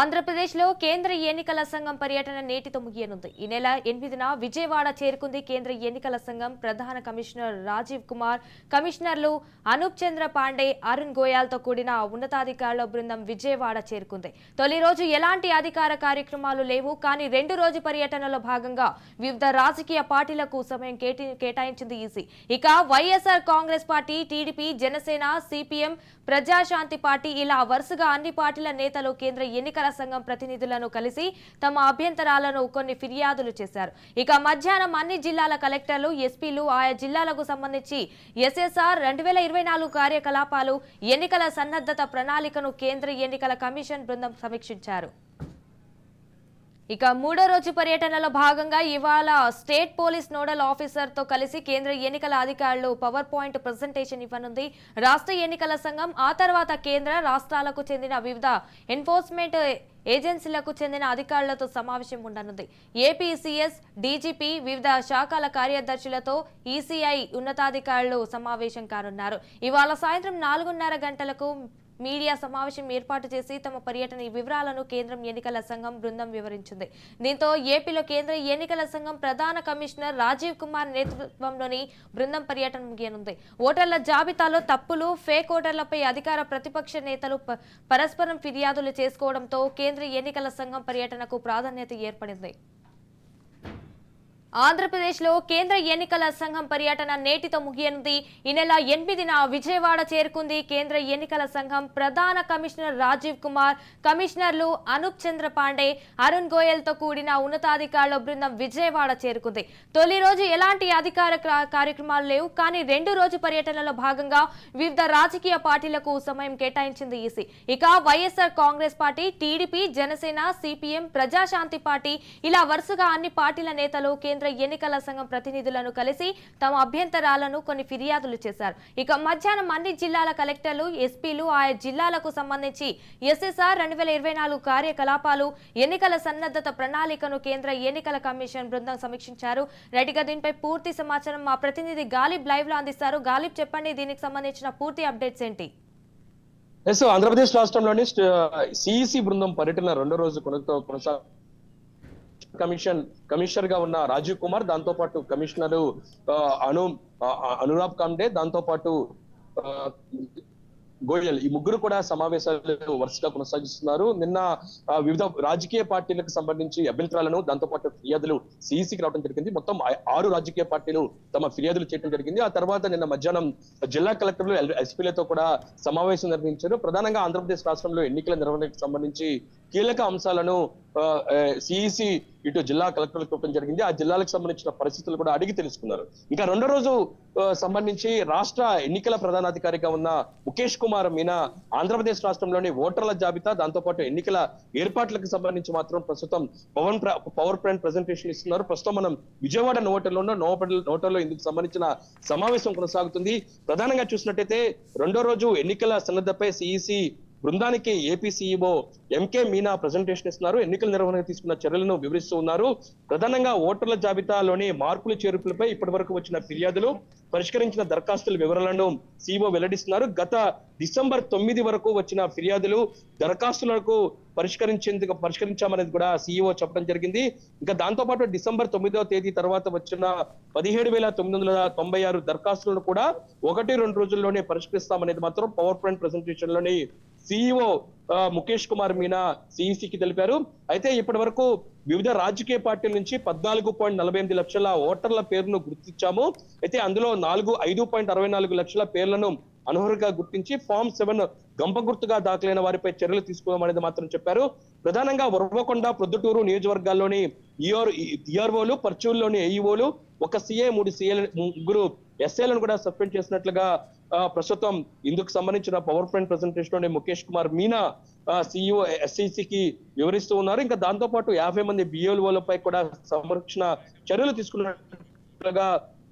ఆంధ్రప్రదేశ్లో కేంద్ర ఎన్నికల సంఘం పర్యటన నేటితో ముగియనుంది. ఈ నెల 8న విజయవాడ చేరుకుంది కేంద్ర ఎన్నికల సంఘం ప్రధాన కమిషనర్ రాజీవ్ కుమార్, కమిషనర్లు అనూప్ చంద్ర పాండే, అరుణ్ గోయల్తో కూడిన ఉన్నతాధికారుల బృందం విజయవాడ చేరుకుంది. తొలి రోజు ఎలాంటి అధికార కార్యక్రమాలు లేవు. కానీ 2 రోజు పర్యటనలో భాగంగా వివిధ రాజకీయ పార్టీలకు సమయం కేటాయించింది ఈసీ. ఇక YSR Congress party, TDP, Janasena, CPM, Prajashanti party ఇలా వరుసగా అన్ని పార్టీల నేతలు కేంద్ర ఎన్నికల సంఘం ప్రతినిధులను కలిసి తమ అభ్యంతరాలను కొన్ని ఫిర్యాదులు చేశారు. ఇక మధ్యాహ్నం అన్ని జిల్లాల కలెక్టర్లు, ఎస్పీలు ఆయా జిల్లాలకు సంబంధించి ఎస్ఎస్ఆర్ 2024 కార్యకలాపాలు, ఎన్నికల సన్నద్ధత ప్రణాళికను కేంద్ర ఎన్నికల కమిషన్ బృందం సమీక్షించారు. ఇక 3వ రోజు పర్యటనలో భాగంగా ఇవాళ స్టేట్ పోలీస్ నోడల్ ఆఫీసర్ తో కలిసి కేంద్ర ఎన్నికల అధికారులు పవర్ పాయింట్ ప్రెజెంటేషన్ ఇవ్వనుంది. రాష్ట్ర ఎన్నికల సంఘం ఆ తర్వాత కేంద్ర రాష్ట్రాలకు చెందిన వివిధ ఎన్ఫోర్స్మెంట్ ఏజెన్సీలకు చెందిన అధికారులతో సమావేశం ఉండనుంది. ఏపీ సీఎస్, డీజీపీ, వివిధ శాఖల కార్యదర్శులతో ఈసీఐ ఉన్నతాధికారులు సమావేశం కానున్నారు. ఇవాళ సాయంత్రం 4:30 గంటలకు మీడియా సమావేశం ఏర్పాటు చేసి తమ పర్యటన వివరాలను కేంద్రం ఎన్నికల సంఘం బృందం వివరించింది. దీంతో ఏపీలో కేంద్ర ఎన్నికల సంఘం ప్రధాన కమిషనర్ రాజీవ్ కుమార్ నేతృత్వంలోని బృందం పర్యటన ముగియనుంది. ఓటర్ల జాబితాలో తప్పులు, ఫేక్ ఓటర్లపై అధికార ప్రతిపక్ష నేతలు పరస్పరం ఫిర్యాదులు చేసుకోవడంతో కేంద్ర ఎన్నికల సంఘం పర్యటనకు ప్రాధాన్యత ఏర్పడింది. ఆంధ్రప్రదేశ్లో కేంద్ర ఎన్నికల సంఘం పర్యటన నేటితో ముగియనుంది. ఈ నెల 8న విజయవాడ చేరుకుంది కేంద్ర ఎన్నికల సంఘం ప్రధాన కమిషనర్ రాజీవ్ కుమార్, కమిషనర్లు అనూప్ చంద్ర పాండే, అరుణ్ గోయల్తో కూడిన ఉన్నతాధికారుల బృందం విజయవాడ చేరుకుంది. తొలి రోజు ఎలాంటి అధికార కార్యక్రమాలు లేవు. కానీ 2 రోజు పర్యటనలో భాగంగా వివిధ రాజకీయ పార్టీలకు సమయం కేటాయించింది ఈసీ. ఇక YSR Congress party, TDP, Janasena, CPM, Prajashanti party ఇలా వరుసగా అన్ని పార్టీల నేతలు కేంద్ర ఎన్నికల సంఘం ప్రతినిధులను కలిసి తమ అభ్యంతరాలను కొన్ని ఫిర్యాదులు చేశారు. ఇక మధ్యాహ్నం అన్ని జిల్లాల కలెక్టర్లు, ఎస్పీలు ఆయా జిల్లాలకు సంబంధించి ఎస్ఎస్ఆర్ 2024 కార్యకలాపాలు, ఎన్నికల సన్నద్ధత ప్రణాళికను కేంద్ర ఎన్నికల కమిషన్ బృందం సమీక్షించారు. రైట్గా దీనిపై పూర్తి సమాచారం మా ప్రతినిధి గాలిబ్ లైవ్ లో అందిస్తారు. గాలిబ్, చెప్పండి, దీనికి సంబంధించిన పూర్తి అప్డేట్స్ ఏంటి? ఆంధ్రప్రదేశ్ రాష్ట్రంలోని సిఈసి బృందం పర్యటన 2వ రోజు కమిషనర్ గా ఉన్న రాజీవ్ కుమార్, దాంతో పాటు కమిషనర్ అనురాబ్ కామ్డే, దాంతో పాటు గోయల్, ఈ ముగ్గురు కూడా సమావేశాలు వరుసగా కొనసాగిస్తున్నారు. నిన్న వివిధ రాజకీయ పార్టీలకు సంబంధించి అభ్యంతరాలను, దాంతో పాటు ఫిర్యాదులు సిఈసికి రావడం జరిగింది. మొత్తం 6 రాజకీయ పార్టీలు తమ ఫిర్యాదులు చేయడం జరిగింది. ఆ తర్వాత నిన్న మధ్యాహ్నం జిల్లా కలెక్టర్లు, ఎస్పీలతో కూడా సమావేశం నిర్వహించారు. ప్రధానంగా ఆంధ్రప్రదేశ్ రాష్ట్రంలో ఎన్నికల నిర్వహణకు సంబంధించి కీలక అంశాలను సిఈసి ఇటు జిల్లా కలెక్టర్లకు ఇవ్వడం జరిగింది. ఆ జిల్లాలకు సంబంధించిన పరిస్థితులు కూడా అడిగి తెలుసుకున్నారు. ఇంకా 2వ రోజు సంబంధించి రాష్ట్ర ఎన్నికల ప్రధానాధికారిగా ఉన్న ముఖేష్ కుమార్ మీనా ఆంధ్రప్రదేశ్ రాష్ట్రంలోని ఓటర్ల జాబితా, దాంతో పాటు ఎన్నికల ఏర్పాట్లకు సంబంధించి మాత్రం ప్రస్తుతం పవర్ పాయింట్ ప్రెజెంటేషన్ ఇస్తున్నారు. ప్రస్తుతం మనం విజయవాడ నోటర్లో ఇందుకు సంబంధించిన సమావేశం కొనసాగుతుంది. ప్రధానంగా చూసినట్టయితే 2వ రోజు ఎన్నికల సన్నద్ధపై సిఈసి బృందానికి AP CEO MK Meena presentation ఇస్తున్నారు. ఎన్నికల నిర్వహణకు తీసుకున్న చర్యలను వివరిస్తూ ఉన్నారు. ప్రధానంగా ఓటర్ల జాబితాలోని మార్పులు చేర్పులపై ఇప్పటి వరకు వచ్చిన ఫిర్యాదులు, పరిష్కరించిన దరఖాస్తుల వివరాలను సీఈఓ వెల్లడిస్తున్నారు. గత డిసెంబర్ 9 వరకు వచ్చిన ఫిర్యాదులు, దరఖాస్తులకు పరిష్కరించామనేది కూడా సీఈఓ చెప్పడం జరిగింది. ఇంకా దాంతో పాటు డిసెంబర్ 9వ తేదీ తర్వాత వచ్చిన 17,996 దరఖాస్తులను కూడా 1-2 రోజుల్లోనే పరిష్కరిస్తామనేది మాత్రం పవర్ పాయింట్ ప్రెజెంటేషన్ లోని సీఈఓ ముఖేష్ కుమార్ మీనా సిఈసికి తెలిపారు. అయితే ఇప్పటి వరకు వివిధ రాజకీయ పార్టీల నుంచి 14.48 లక్షల ఓటర్ల పేరును గుర్తించాము. అయితే అందులో 5.64 లక్షల పేర్లను అనర్హులుగా గుర్తించి ఫామ్ 7 గంప గుర్తుగా దాఖలైన వారిపై చర్యలు తీసుకోమనేది మాత్రం చెప్పారు. ప్రధానంగా ఉరవకొండ, ప్రొద్దుటూరు నియోజకవర్గాల్లోని ఈఆర్ఓలు, పర్చూరులోని ఏఈఓలు, 1 సిఏ, 3 ఎస్ఏలను కూడా సస్పెండ్ చేసినట్లుగా ప్రస్తుతం ఇందుకు సంబంధించిన పవర్ పాయింట్ ప్రెజెంటేషన్ లోని ముఖేష్ కుమార్ మీనా సిఇఓ ఎస్ఈసికి వివరిస్తూ ఉన్నారు. ఇంకా దాంతో పాటు 50 మంది బిఎల్ఓలపై కూడా సంరక్షణ చర్యలు తీసుకున్నట్లుగా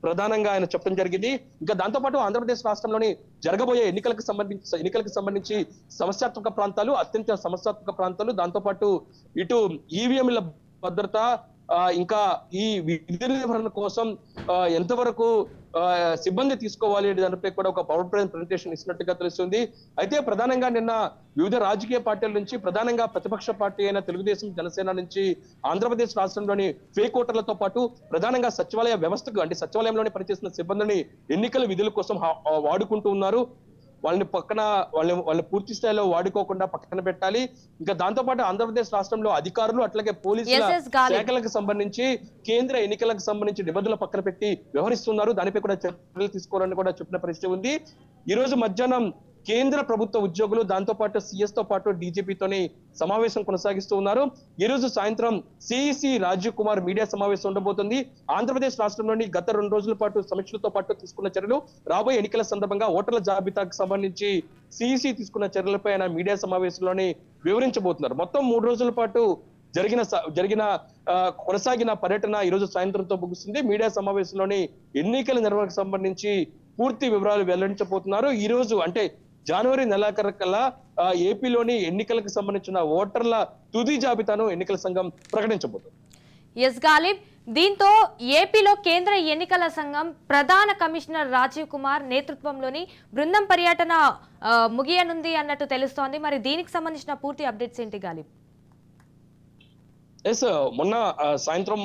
ప్రధానంగా ఆయన చెప్పడం జరిగింది. ఇంకా దాంతో పాటు ఆంధ్రప్రదేశ్ రాష్ట్రంలోని జరగబోయే ఎన్నికలకు సంబంధించి సమస్యాత్మక ప్రాంతాలు, అత్యంత సమస్యాత్మక ప్రాంతాలు, దాంతో పాటు ఇటు ఈవీఎంల భద్రత, ఇంకా ఈ విధి నిర్వహణ కోసం ఎంతవరకు సిబ్బంది తీసుకోవాలి అనే దానిపై కూడా ఒక పవర్ పాయింట్ ప్రెజెంటేషన్ ఇచ్చినట్టుగా తెలుస్తుంది. అయితే ప్రధానంగా నిన్న వివిధ రాజకీయ పార్టీల నుంచి, ప్రధానంగా ప్రతిపక్ష పార్టీ అయిన తెలుగుదేశం, జనసేన నుంచి ఆంధ్రప్రదేశ్ రాష్ట్రంలోని ఫేక్ ఓటర్లతో పాటు ప్రధానంగా సచివాలయ వ్యవస్థకు, అంటే సచివాలయంలోనే పనిచేస్తున్న సిబ్బందిని ఎన్నికల విధుల కోసం వాడుకుంటూ ఉన్నారు. వాళ్ళని పూర్తి స్థాయిలో వాడుకోకుండా పక్కన పెట్టాలి. ఇంకా దాంతో పాటు ఆంధ్రప్రదేశ్ రాష్ట్రంలో అధికారులు అట్లాగే పోలీసుల శాఖలకు సంబంధించి కేంద్ర ఎన్నికలకు సంబంధించి నిబంధనలు పక్కన పెట్టి వ్యవహరిస్తున్నారు. దానిపై కూడా చర్యలు తీసుకోవాలని కూడా చెప్పిన పరిస్థితి ఉంది. ఈ రోజు మధ్యాహ్నం కేంద్ర ప్రభుత్వ ఉద్యోగులు, దాంతో పాటు సిఎస్ తో పాటు డీజీపీతోని సమావేశం కొనసాగిస్తూ ఉన్నారు. ఈ రోజు సాయంత్రం సిఈసి రాజీవ్ కుమార్ మీడియా సమావేశం ఉండబోతుంది. ఆంధ్రప్రదేశ్ రాష్ట్రంలోని గత 2 రోజుల పాటు సమీక్షలతో పాటు తీసుకున్న చర్యలు, రాబోయే ఎన్నికల సందర్భంగా ఓటర్ల జాబితాకు సంబంధించి సిఈసి తీసుకున్న చర్యలపై ఆయన మీడియా సమావేశంలోని వివరించబోతున్నారు. మొత్తం 3 రోజుల పాటు కొనసాగిన పర్యటన ఈ రోజు సాయంత్రంతో ముగుస్తుంది. మీడియా సమావేశంలోని ఎన్నికల నిర్వహణకు సంబంధించి పూర్తి వివరాలు వెల్లడించబోతున్నారు. ఈ రోజు అంటే జనవరి నెలాఖరుకల్లా ఏపీలోని ఎన్నికలకు సంబంధించిన ఓటర్ల తుది జాబితాను ఎన్నికల సంఘం ప్రకటించబోతుంది. ఎస్ గాలిబ్, దీంతో ఏపీలో కేంద్ర ఎన్నికల సంఘం ప్రధాన కమిషనర్ రాజీవ్ కుమార్ నేతృత్వంలోని బృందం పర్యటన ముగియనుంది అన్నట్టు తెలుస్తోంది. మరి దీనికి సంబంధించిన పూర్తి అప్డేట్స్ ఏంటి గాలిబ్? ఎస్, మొన్న సాయంత్రం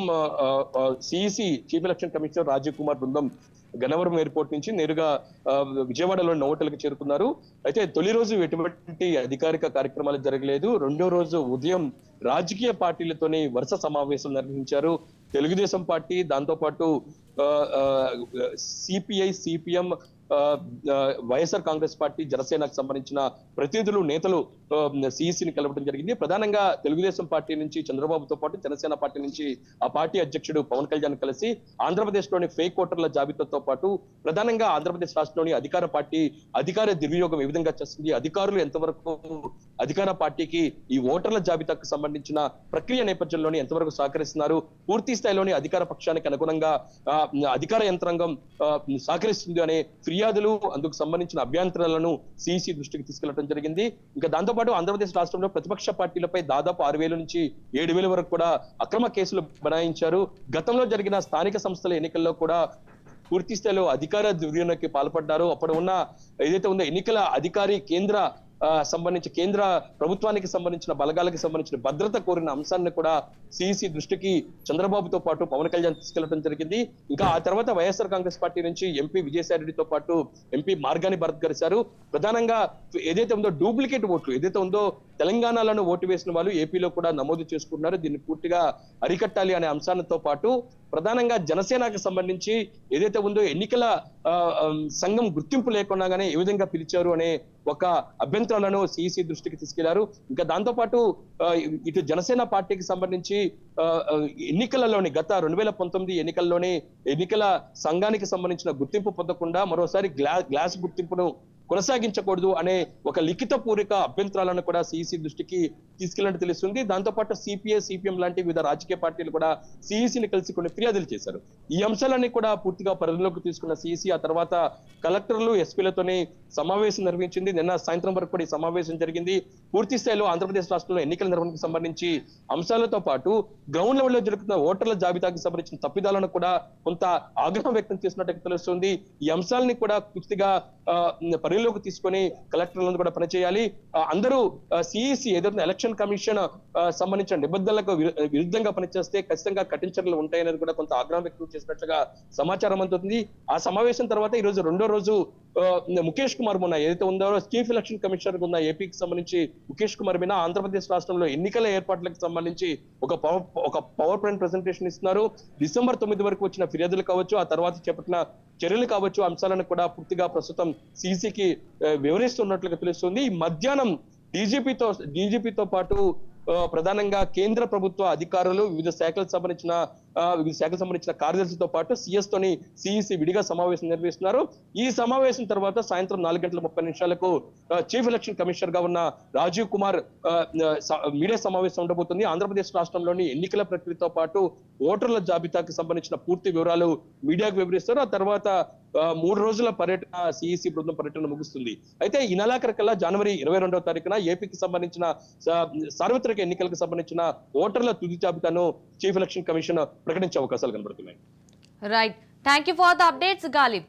CEC chief election commissioner Rajiv Kumar బృందం గన్నవరం ఎయిర్పోర్ట్ నుంచి నేరుగా విజయవాడలోని నోటలకు చేరుకున్నారు. అయితే తొలి రోజు ఎటువంటి అధికారిక కార్యక్రమాలు జరగలేదు. రెండో రోజు ఉదయం రాజకీయ పార్టీలతోని వరుస సమావేశం నిర్వహించారు. తెలుగుదేశం పార్టీ, దాంతో పాటు CPI, CPM, YSR Congress party, జనసేనకు సంబంధించిన ప్రతినిధులు, నేతలు సిఈసిని కలవడం జరిగింది. ప్రధానంగా తెలుగుదేశం పార్టీ నుంచి చంద్రబాబుతో పాటు జనసేన పార్టీ నుంచి ఆ పార్టీ అధ్యక్షుడు పవన్ కళ్యాణ్ కలిసి ఆంధ్రప్రదేశ్ లోని ఫేక్ ఓటర్ల జాబితాతో పాటు ప్రధానంగా ఆంధ్రప్రదేశ్ రాష్ట్రంలోని అధికార పార్టీ అధికార దుర్వినియోగం ఏ విధంగా చేస్తుంది, అధికారులు ఎంతవరకు అధికార పార్టీకి ఈ ఓటర్ల జాబితాకు సంబంధించిన ప్రక్రియ నేపథ్యంలోని ఎంతవరకు సహకరిస్తున్నారు, పూర్తి స్థాయిలోని అధికార పక్షానికి అనుగుణంగా అధికార యంత్రాంగం సహకరిస్తుంది అనే ఫిర్యాదులు, అందుకు సంబంధించిన అభ్యంతరాలను సిఈసి దృష్టికి తీసుకెళ్లడం జరిగింది. ఇంకా దాంతోపాటు ఆంధ్రప్రదేశ్ రాష్ట్రంలో ప్రతిపక్ష పార్టీలపై దాదాపు 6,000 నుంచి 7,000 వరకు కూడా అక్రమ కేసులు బనాయించారు. గతంలో జరిగిన స్థానిక సంస్థల ఎన్నికల్లో కూడా పూర్తి స్థాయిలో అధికార దుర్వినియోగానికి పాల్పడ్డారు. అప్పుడు ఉన్న ఏదైతే ఉందో ఎన్నికల అధికారి కేంద్ర ప్రభుత్వానికి సంబంధించిన బలగాలకు సంబంధించిన భద్రత కోరిన అంశాన్ని కూడా సిఈసి దృష్టికి చంద్రబాబుతో పాటు పవన్ కళ్యాణ్ తీసుకెళ్లడం జరిగింది. ఇంకా ఆ తర్వాత వైఎస్ఆర్ కాంగ్రెస్ పార్టీ నుంచి ఎంపీ విజయసాయి రెడ్డితో పాటు ఎంపీ మార్గాని భరత్ కలిశారు. ప్రధానంగా ఏదైతే ఉందో డూప్లికేట్ ఓట్లు ఏదైతే ఉందో తెలంగాణలోనే ఓటు వేసిన వాళ్ళు ఏపీలో కూడా నమోదు చేసుకున్నారు. దీన్ని పూర్తిగా అరికట్టాలి అనే అంశాలతో పాటు ప్రధానంగా జనసేనకు సంబంధించి ఏదైతే ఉందో ఎన్నికల సంఘం గుర్తింపు లేకుండానే ఏ విధంగా పిలిచారు అనే ఒక అభ్యంతరాలను సిఈసి దృష్టికి తీసుకెళ్లారు. ఇంకా దాంతో పాటు ఇటు జనసేన పార్టీకి సంబంధించి ఎన్నికలలోని గత 2019 ఎన్నికల్లోనే ఎన్నికల సంఘానికి సంబంధించిన గుర్తింపు పొందకుండా మరోసారి గ్లాస్ గుర్తింపును కొనసాగించకూడదు అనే ఒక లిఖిత పూర్వక అభ్యంతరాలను కూడా సిఈసి దృష్టికి తీసుకెళ్లినట్టు తెలుస్తుంది. దాంతో పాటు సిపిఐ, సిపిఎం లాంటి వివిధ రాజకీయ పార్టీలు కూడా సిఈసిని కలిసి కొన్ని ఫిర్యాదులు చేశారు. ఈ అంశాలన్నీ కూడా పూర్తిగా పరిధిలోకి తీసుకున్న సిఈసి ఆ తర్వాత కలెక్టర్లు, ఎస్పీలతోనే సమావేశం నిర్వహించింది. నిన్న సాయంత్రం వరకు కూడా ఈ సమావేశం జరిగింది. పూర్తి స్థాయిలో ఆంధ్రప్రదేశ్ రాష్ట్రంలో ఎన్నికల నిర్వహణకు సంబంధించి అంశాలతో పాటు గ్రౌండ్ లెవెల్లో జరుగుతున్న ఓటర్ల జాబితాకి సంబంధించిన తప్పిదాలను కూడా కొంత ఆగ్రహం వ్యక్తం చేసినట్టు తెలుస్తుంది. ఈ అంశాలని కూడా పూర్తిగా పరిధిలోకి తీసుకొని కలెక్టర్లను కూడా పనిచేయాలి. అందరూ సిఈసి ఏదైతే ఎలక్షన్ కమిషన్ సంబంధించిన నిబంధనలకు విరుద్ధంగా పనిచేస్తే ఖచ్చితంగా కఠిన చర్యలు ఉంటాయనేది కూడా కొంత ఆగ్రహం వ్యక్తం చేసినట్లుగా సమాచారం అందుతుంది. ఆ సమావేశం తర్వాత ఈ రోజు రెండో రోజు ముఖేష్ కుమార్ మొన్న ఏదైతే ఉందో చీఫ్ ఎలక్షన్ కమిషనర్ ఉన్న ఏపీకి సంబంధించి ముఖేష్ కుమార్ మీద ఆంధ్రప్రదేశ్ రాష్ట్రంలో ఎన్నికల ఏర్పాట్లకు సంబంధించి ఒక పవర్ పాయింట్ ప్రెజెంటేషన్ ఇస్తున్నారు. December 9 వరకు వచ్చిన ఫిర్యాదులు కావచ్చు, ఆ తర్వాత చేపట్టిన చర్యలు కావచ్చు, అంశాలను కూడా పూర్తిగా ప్రస్తుతం సిసికి వివరిస్తున్నట్లుగా తెలుస్తుంది. ఈ మధ్యాహ్నం డీజీపీతో పాటు ప్రధానంగా కేంద్ర ప్రభుత్వ అధికారులు, వివిధ శాఖలకు సంబంధించిన వివిధ శాఖకు సంబంధించిన కార్యదర్శితో పాటు సిఎస్ తోని సిఈసి విడిగా సమావేశం నిర్వహిస్తున్నారు. ఈ సమావేశం తర్వాత సాయంత్రం 4:30 చీఫ్ ఎలక్షన్ కమిషనర్ గా ఉన్న రాజీవ్ కుమార్ మీడియా సమావేశం ఉండబోతుంది. ఆంధ్రప్రదేశ్ రాష్ట్రంలోని ఎన్నికల ప్రక్రియతో పాటు ఓటర్ల జాబితాకు సంబంధించిన పూర్తి వివరాలు మీడియాకు వివరిస్తారు. ఆ తర్వాత 3 రోజుల పర్యటన సిఈసి బృందం పర్యటన ముగుస్తుంది. అయితే ఈ నెలాఖరికల్లా జనవరి 22వ తారీఖున ఏపీకి సంబంధించిన సార్వత్రిక ఎన్నికలకు సంబంధించిన ఓటర్ల తుది జాబితాను చీఫ్ ఎలక్షన్ కమిషన్ ప్రకటించే అవకాశాలు కనబడుతున్నాయి. Right, thank you for the updates Ghalib.